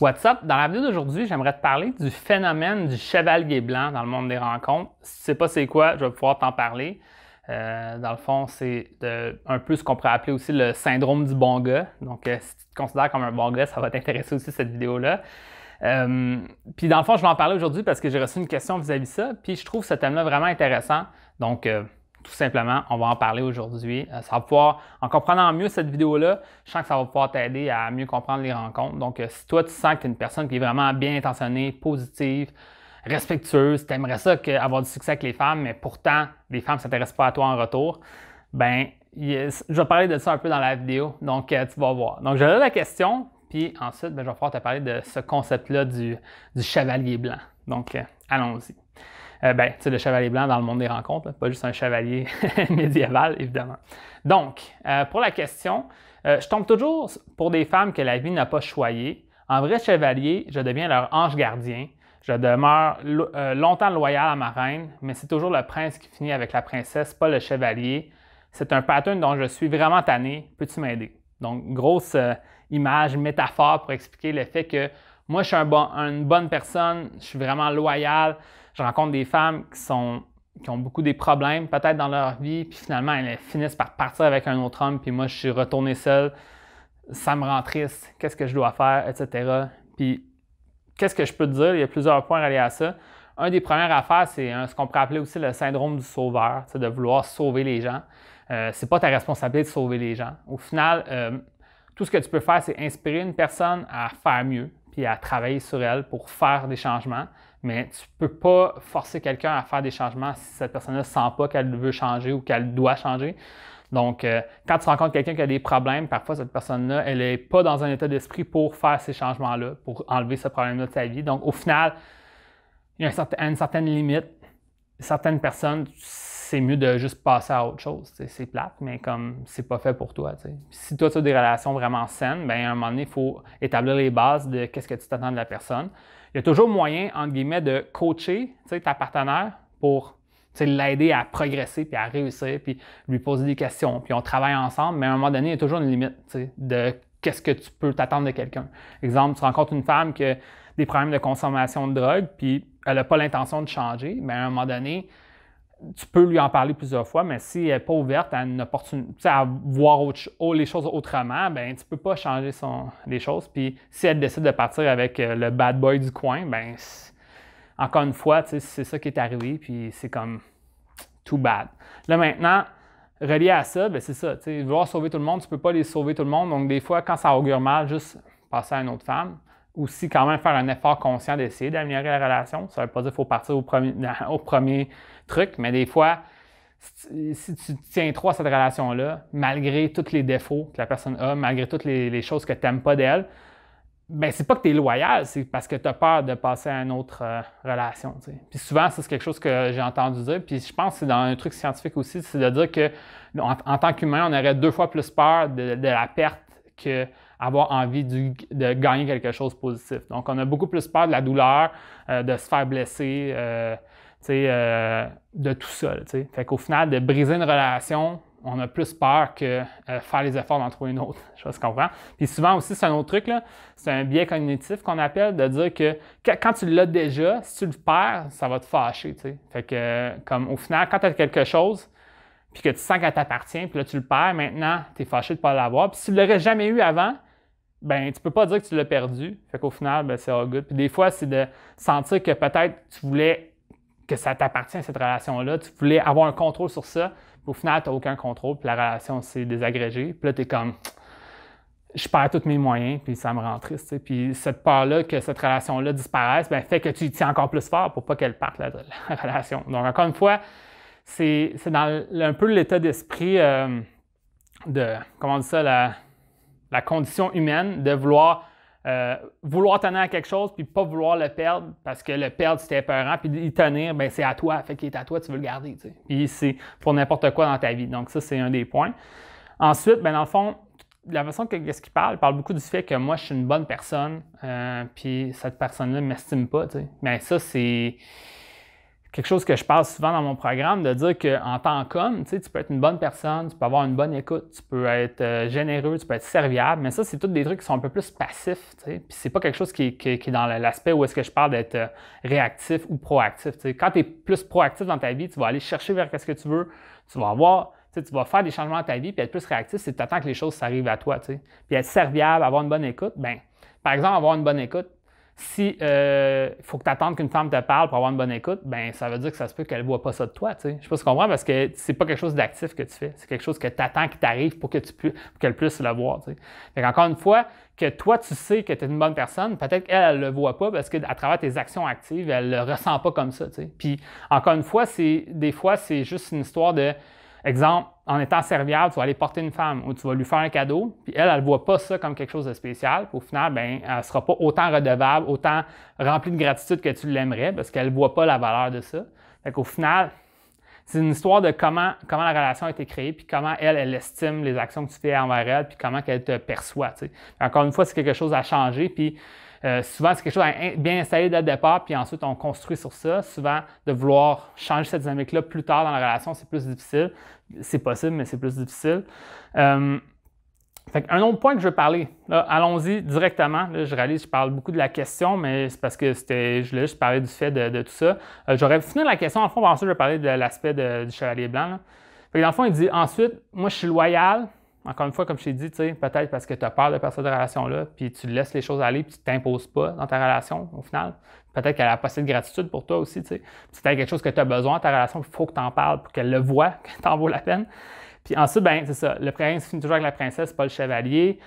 What's up? Dans la vidéo d'aujourd'hui, j'aimerais te parler du phénomène du chevalier blanc dans le monde des rencontres. Si tu ne sais pas c'est quoi, je vais pouvoir t'en parler. Dans le fond, c'est un peu ce qu'on pourrait appeler aussi le syndrome du bon gars. Donc, si tu te considères comme un bon gars, ça va t'intéresser aussi cette vidéo-là. Puis dans le fond, je vais en parler aujourd'hui parce que j'ai reçu une question vis-à-vis de ça. Puis je trouve ce thème-là vraiment intéressant. Donc, tout simplement, on va en parler aujourd'hui. Ça va pouvoir, en comprenant mieux cette vidéo-là, je sens que ça va pouvoir t'aider à mieux comprendre les rencontres. Donc, si toi, tu sens que tu es une personne qui est vraiment bien intentionnée, positive, respectueuse, tu aimerais ça avoir du succès avec les femmes, mais pourtant, les femmes ne s'intéressent pas à toi en retour, ben, je vais parler de ça un peu dans la vidéo. Donc, tu vas voir. Donc, je vais la question, puis ensuite, ben, je vais pouvoir te parler de ce concept-là du chevalier blanc. Donc, allons-y. Tu sais, le chevalier blanc dans le monde des rencontres, là, pas juste un chevalier médiéval, évidemment. Donc, pour la question, je tombe toujours pour des femmes que la vie n'a pas choyées. En vrai chevalier, je deviens leur ange gardien. Je demeure longtemps loyal à ma reine, mais c'est toujours le prince qui finit avec la princesse, pas le chevalier. C'est un pattern dont je suis vraiment tanné. Peux-tu m'aider? Donc, grosse image, métaphore pour expliquer le fait que moi, je suis une bonne personne, je suis vraiment loyal. Je rencontre des femmes qui ont beaucoup des problèmes peut-être dans leur vie, puis finalement, elles finissent par partir avec un autre homme, puis moi, je suis retourné seul. Ça me rend triste. Qu'est-ce que je dois faire, etc. Puis, qu'est-ce que je peux te dire? Il y a plusieurs points reliés à ça. Un des premières affaires, c'est ce qu'on pourrait appeler aussi le syndrome du sauveur, de vouloir sauver les gens. C'est pas ta responsabilité de sauver les gens. Au final, tout ce que tu peux faire, c'est inspirer une personne à faire mieux, puis à travailler sur elle pour faire des changements. Mais tu ne peux pas forcer quelqu'un à faire des changements si cette personne-là ne sent pas qu'elle veut changer ou qu'elle doit changer. Donc, quand tu rencontres quelqu'un qui a des problèmes, parfois cette personne-là, elle n'est pas dans un état d'esprit pour faire ces changements-là, pour enlever ce problème-là de sa vie. Donc, au final, il y a une certaine limite. Certaines personnes, c'est mieux de juste passer à autre chose. C'est plate, mais comme c'est pas fait pour toi. Si toi, tu as des relations vraiment saines, bien, à un moment donné, il faut établir les bases de qu'est-ce que tu t'attends de la personne. Il y a toujours moyen, entre guillemets, de coacher ta partenaire pour l'aider à progresser, puis à réussir, puis lui poser des questions, puis on travaille ensemble, mais à un moment donné, il y a toujours une limite de qu'est-ce que tu peux t'attendre de quelqu'un. Exemple, tu rencontres une femme qui a des problèmes de consommation de drogue, puis elle n'a pas l'intention de changer, mais à un moment donné, tu peux lui en parler plusieurs fois, mais si elle n'est pas ouverte à une opportunité, à voir les choses autrement, ben tu ne peux pas changer les choses. Puis si elle décide de partir avec le bad boy du coin, ben encore une fois, c'est ça qui est arrivé, puis c'est comme too bad. Là maintenant, relié à ça, ben c'est ça, vouloir sauver tout le monde, tu ne peux pas les sauver tout le monde. Donc des fois, quand ça augure mal, juste passer à une autre femme. Aussi, quand même, faire un effort conscient d'essayer d'améliorer la relation. Ça ne veut pas dire qu'il faut partir au premier truc, mais des fois, si tu tiens trop à cette relation-là, malgré tous les défauts que la personne a, malgré toutes les choses que tu n'aimes pas d'elle, ben c'est pas que tu es loyal, c'est parce que tu as peur de passer à une autre relation. Puis souvent, c'est quelque chose que j'ai entendu dire, puis je pense que c'est dans un truc scientifique aussi, c'est de dire que en tant qu'humain, on aurait 2 fois plus peur de la perte que avoir envie de gagner quelque chose de positif. Donc, on a beaucoup plus peur de la douleur, de se faire blesser, de tout ça. Fait qu'au final, de briser une relation, on a plus peur que faire les efforts d'en trouver une autre. Je sais pas si tu comprends. Puis souvent aussi, c'est un autre truc, c'est un biais cognitif qu'on appelle, de dire que quand tu l'as déjà, si tu le perds, ça va te fâcher. Fait que, comme au final, quand tu as quelque chose, puis que tu sens qu'elle t'appartient, puis là, tu le perds, maintenant, tu es fâché de ne pas l'avoir. Puis si tu ne l'aurais jamais eu avant, ben tu ne peux pas dire que tu l'as perdu. Fait qu'au final, ben, c'est all good. Puis des fois, c'est de sentir que peut-être tu voulais que ça t'appartient, cette relation-là. Tu voulais avoir un contrôle sur ça. Puis au final, tu n'as aucun contrôle. Puis la relation s'est désagrégée. Puis là, tu es comme, je perds tous mes moyens, puis ça me rend triste. Puis cette peur-là que cette relation-là disparaisse, ben, fait que tu y tiens encore plus fort pour pas qu'elle parte, la relation. Donc, encore une fois, c'est dans un peu l'état d'esprit comment on dit ça, la condition humaine de vouloir tenir à quelque chose puis pas vouloir le perdre parce que le perdre, c'était épeurant. Puis y tenir, ben c'est à toi. Fait qu'il est à toi, tu veux le garder. Puis c'est pour n'importe quoi dans ta vie. Donc ça, c'est un des points. Ensuite, ben dans le fond, la façon que ce qu'il parle beaucoup du fait que moi, je suis une bonne personne puis cette personne-là ne m'estime pas. Mais ça, c'est... quelque chose que je parle souvent dans mon programme, de dire qu'en tant qu'homme, tu peux être une bonne personne, tu peux avoir une bonne écoute, tu peux être généreux, tu peux être serviable, mais ça, c'est tous des trucs qui sont un peu plus passifs. Puis c'est pas quelque chose qui est dans l'aspect où est-ce que je parle d'être réactif ou proactif. T'sais. Quand tu es plus proactif dans ta vie, tu vas aller chercher vers ce que tu veux, tu vas avoir, tu vas faire des changements dans ta vie, puis être plus réactif, c'est tu attends que les choses s'arrivent à toi. T'sais. Puis être serviable, avoir une bonne écoute, bien, par exemple, avoir une bonne écoute, si faut que tu attendes qu'une femme te parle pour avoir une bonne écoute, ben ça veut dire que ça se peut qu'elle ne voit pas ça de toi. Je ne sais pas si tu comprends parce que c'est pas quelque chose d'actif que tu fais. C'est quelque chose que tu attends qui t'arrive pour qu'elle puisse le voir. Fait encore une fois, que toi, tu sais que tu es une bonne personne, peut-être qu'elle ne le voit pas parce qu'à travers tes actions actives, elle ne le ressent pas comme ça. Puis encore une fois, des fois, c'est juste une histoire de. Exemple, en étant serviable, tu vas aller porter une femme ou tu vas lui faire un cadeau, puis elle ne voit pas ça comme quelque chose de spécial. Puis au final, ben, elle ne sera pas autant redevable, autant remplie de gratitude que tu l'aimerais parce qu'elle ne voit pas la valeur de ça. Fait qu'au final, c'est une histoire de comment la relation a été créée, puis comment elle estime les actions que tu fais envers elle, puis comment elle te perçoit. Encore une fois, c'est quelque chose à changer, puis souvent, c'est quelque chose à bien installer dès le départ, puis ensuite, on construit sur ça. Souvent, de vouloir changer cette dynamique-là plus tard dans la relation, c'est plus difficile. C'est possible, mais c'est plus difficile. Un autre point que je veux parler, là, allons-y directement. Là, je réalise que je parle beaucoup de la question, mais c'est parce que je voulais juste parler du fait de tout ça. J'aurais fini la question, en fond, ensuite, je vais parler de l'aspect du chevalier blanc. Là. Dans le fond, il dit ensuite, moi, je suis loyal. Encore une fois, comme je t'ai dit, peut-être parce que tu as peur de perdre cette relation-là, puis tu laisses les choses aller, puis tu ne t'imposes pas dans ta relation, au final. Peut-être qu'elle a pas assez de gratitude pour toi aussi. C'est peut-être quelque chose que tu as besoin dans ta relation, il faut que tu en parles pour qu'elle le voie, que t'en vaut la peine. Puis ensuite, ben c'est ça. Le prince finit toujours avec la princesse, pas le chevalier.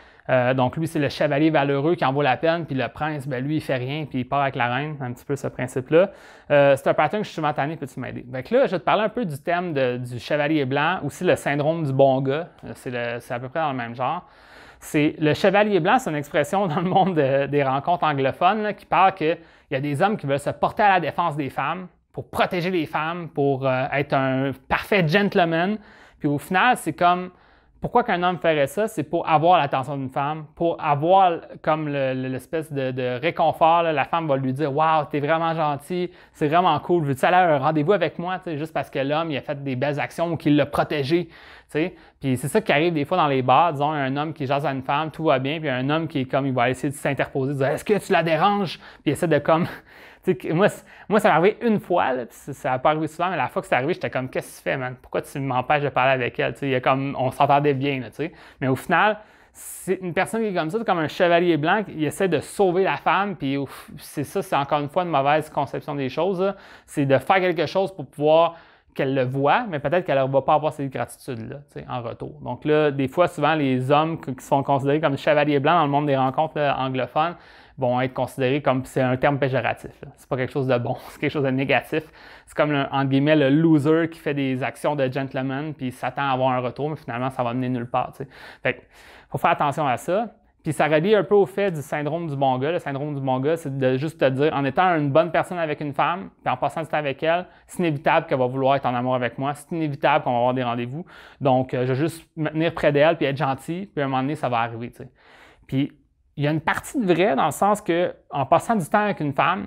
Donc lui, c'est le chevalier valeureux qui en vaut la peine, puis le prince, ben lui, il fait rien, puis il part avec la reine, un petit peu ce principe-là. C'est un pattern que je suis souvent tanné, peux-tu m'aider? Donc là, je vais te parler un peu du thème du chevalier blanc, aussi le syndrome du bon gars. C'est à peu près dans le même genre. C'est le chevalier blanc, c'est une expression dans le monde des rencontres anglophones là, qui parle qu'il y a des hommes qui veulent se porter à la défense des femmes, pour protéger les femmes, pour être un parfait gentleman. Puis au final, c'est comme, pourquoi qu'un homme ferait ça? C'est pour avoir l'attention d'une femme, pour avoir comme l'espèce de réconfort. Là, la femme va lui dire « Wow, t'es vraiment gentil, c'est vraiment cool, veux-tu aller à un rendez-vous avec moi? » Juste parce que l'homme il a fait des belles actions ou qu'il l'a protégé. Puis c'est ça qui arrive des fois dans les bars. Disons, un homme qui jase à une femme, tout va bien, puis un homme qui est comme, il va essayer de s'interposer, dire « Est-ce que tu la déranges? » Puis il essaie de comme... Moi, ça m'est arrivé une fois, là, puis ça n'a pas arrivé souvent, mais la fois que c'est arrivé, j'étais comme, qu'est-ce que tu fais, man? Pourquoi tu m'empêches de parler avec elle? Il y a comme, on s'entendait bien, là, mais au final, c'est une personne qui est comme ça, c'est comme un chevalier blanc, il essaie de sauver la femme, puis c'est encore une fois une mauvaise conception des choses. C'est de faire quelque chose pour pouvoir qu'elle le voit, mais peut-être qu'elle ne va pas avoir cette gratitude-là en retour. Donc là, des fois, souvent, les hommes qui sont considérés comme chevaliers blancs dans le monde des rencontres là, anglophones vont être considérés comme, c'est un terme péjoratif. C'est pas quelque chose de bon, c'est quelque chose de négatif. C'est comme, entre guillemets, le loser qui fait des actions de gentleman puis s'attend à avoir un retour, mais finalement, ça va mener nulle part. Fait qu'il faut faire attention à ça. Puis ça relie un peu au fait du syndrome du bon gars. Le syndrome du bon gars, c'est de juste te dire, en étant une bonne personne avec une femme, puis en passant du temps avec elle, c'est inévitable qu'elle va vouloir être en amour avec moi, c'est inévitable qu'on va avoir des rendez-vous. Donc, je vais juste me tenir près d'elle, puis être gentil, puis à un moment donné, ça va arriver. Puis, il y a une partie de vrai dans le sens que, en passant du temps avec une femme,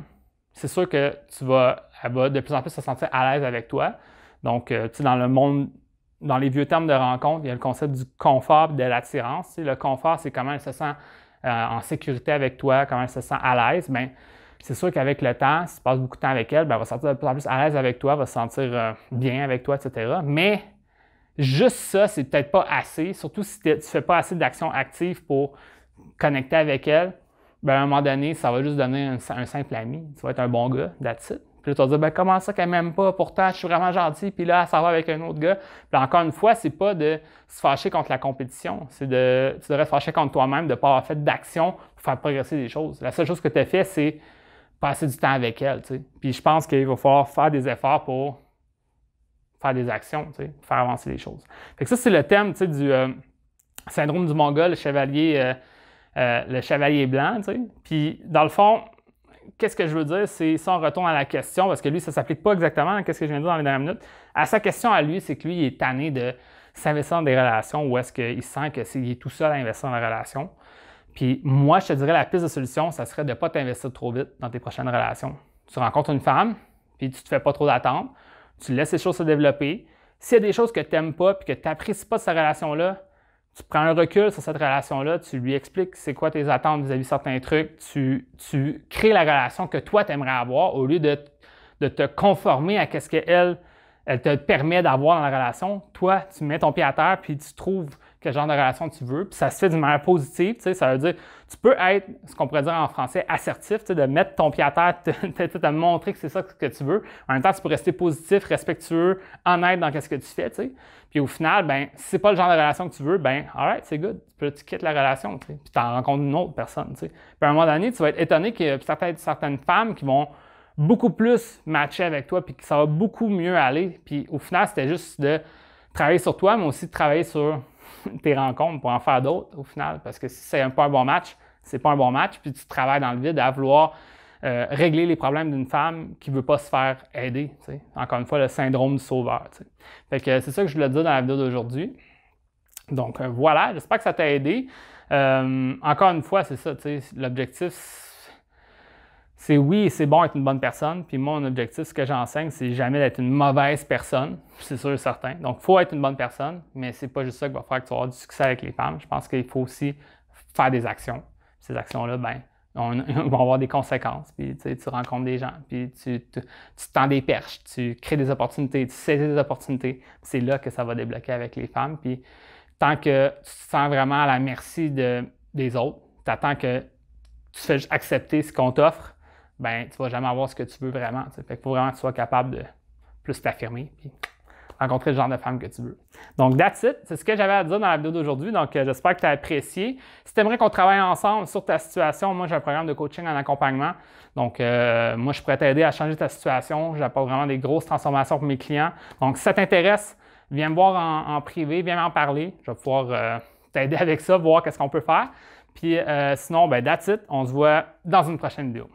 c'est sûr que elle va de plus en plus se sentir à l'aise avec toi. Donc, dans le monde... Dans les vieux termes de rencontre, il y a le concept du confort et de l'attirance. Le confort, c'est comment elle se sent en sécurité avec toi, comment elle se sent à l'aise. Bien, c'est sûr qu'avec le temps, si tu passes beaucoup de temps avec elle, bien, elle va se sentir de plus en plus à l'aise avec toi, elle va se sentir bien avec toi, etc. Mais juste ça, c'est peut-être pas assez, surtout si tu ne fais pas assez d'actions actives pour connecter avec elle. Bien, à un moment donné, ça va juste donner un simple ami. Tu vas être un bon gars, that's it. Puis là, tu vas dire, ben, comment ça qu'elle m'aime pas? Pourtant, je suis vraiment gentil. Puis là, ça va avec un autre gars. Puis encore une fois, c'est pas de se fâcher contre la compétition. Tu devrais se fâcher contre toi-même de ne pas avoir fait d'action pour faire progresser les choses. La seule chose que tu as fait, c'est passer du temps avec elle. T'sais. Puis je pense qu'il va falloir faire des efforts pour faire des actions, pour faire avancer les choses. Fait que ça, c'est le thème du syndrome du mongol, le chevalier blanc. T'sais. Puis dans le fond, qu'est-ce que je veux dire, c'est si on retourne à la question, parce que lui, ça ne s'applique pas exactement à ce que je viens de dire dans les dernières minutes. À sa question à lui, c'est que lui, il est tanné de s'investir dans des relations où est-ce qu'il sent qu'il est tout seul à investir dans la relation. Puis moi, je te dirais, la piste de solution, ça serait de ne pas t'investir trop vite dans tes prochaines relations. Tu rencontres une femme, puis tu te fais pas trop d'attentes. Tu laisses les choses se développer. S'il y a des choses que tu n'aimes pas et que tu n'apprécies pas de cette relation-là, tu prends un recul sur cette relation-là, tu lui expliques c'est quoi tes attentes vis-à-vis de certains trucs, tu crées la relation que toi, tu aimerais avoir au lieu de te conformer à ce qu'elle te permet d'avoir dans la relation. Toi, tu mets ton pied à terre puis tu trouves quel genre de relation tu veux. Puis ça se fait d'une manière positive. Ça veut dire tu peux être, ce qu'on pourrait dire en français, assertif, de mettre ton pied à terre, te montrer que c'est ça que tu veux. En même temps, tu peux rester positif, respectueux, honnête dans ce que tu fais. T'sais. Puis au final, ben, si c'est pas le genre de relation que tu veux, ben, alright, c'est good. Tu quittes la relation. Puis tu en rencontres une autre personne. T'sais. Puis à un moment donné, tu vas être étonné qu'il y a peut-être certaines femmes qui vont beaucoup plus matcher avec toi, puis que ça va beaucoup mieux aller. Puis au final, c'était juste de travailler sur toi, mais aussi de travailler sur tes rencontres pour en faire d'autres au final. Parce que si c'est pas un bon match, c'est pas un bon match, puis tu travailles dans le vide à vouloir régler les problèmes d'une femme qui ne veut pas se faire aider. T'sais. Encore une fois, le syndrome du sauveur. T'sais. Fait que c'est ça que je voulais te dire dans la vidéo d'aujourd'hui. Donc voilà, j'espère que ça t'a aidé. Encore une fois, c'est ça, l'objectif, c'est oui, c'est bon d'être une bonne personne. Puis mon objectif, ce que j'enseigne, c'est jamais d'être une mauvaise personne. C'est sûr et certain. Donc, il faut être une bonne personne, mais c'est pas juste ça qui va faire que tu vas avoir du succès avec les femmes. Je pense qu'il faut aussi faire des actions. Ces actions-là, ben, vont avoir des conséquences. Puis, tu rencontres des gens, puis tu tends des perches, tu crées des opportunités, tu saisis des opportunités. C'est là que ça va débloquer avec les femmes. Puis, tant que tu te sens vraiment à la merci des autres, tu attends que tu fais juste accepter ce qu'on t'offre, ben tu ne vas jamais avoir ce que tu veux vraiment. T'sais. Fait qu'il faut vraiment que tu sois capable de plus t'affirmer et rencontrer le genre de femme que tu veux. Donc, that's it. C'est ce que j'avais à dire dans la vidéo d'aujourd'hui. Donc, j'espère que tu as apprécié. Si tu aimerais qu'on travaille ensemble sur ta situation, moi, j'ai un programme de coaching en accompagnement. Donc, moi, je pourrais t'aider à changer ta situation. J'apporte vraiment des grosses transformations pour mes clients. Donc, si ça t'intéresse, viens me voir en privé, viens m'en parler. Je vais pouvoir t'aider avec ça, voir qu'est-ce qu'on peut faire. Puis, sinon, ben, that's it. On se voit dans une prochaine vidéo.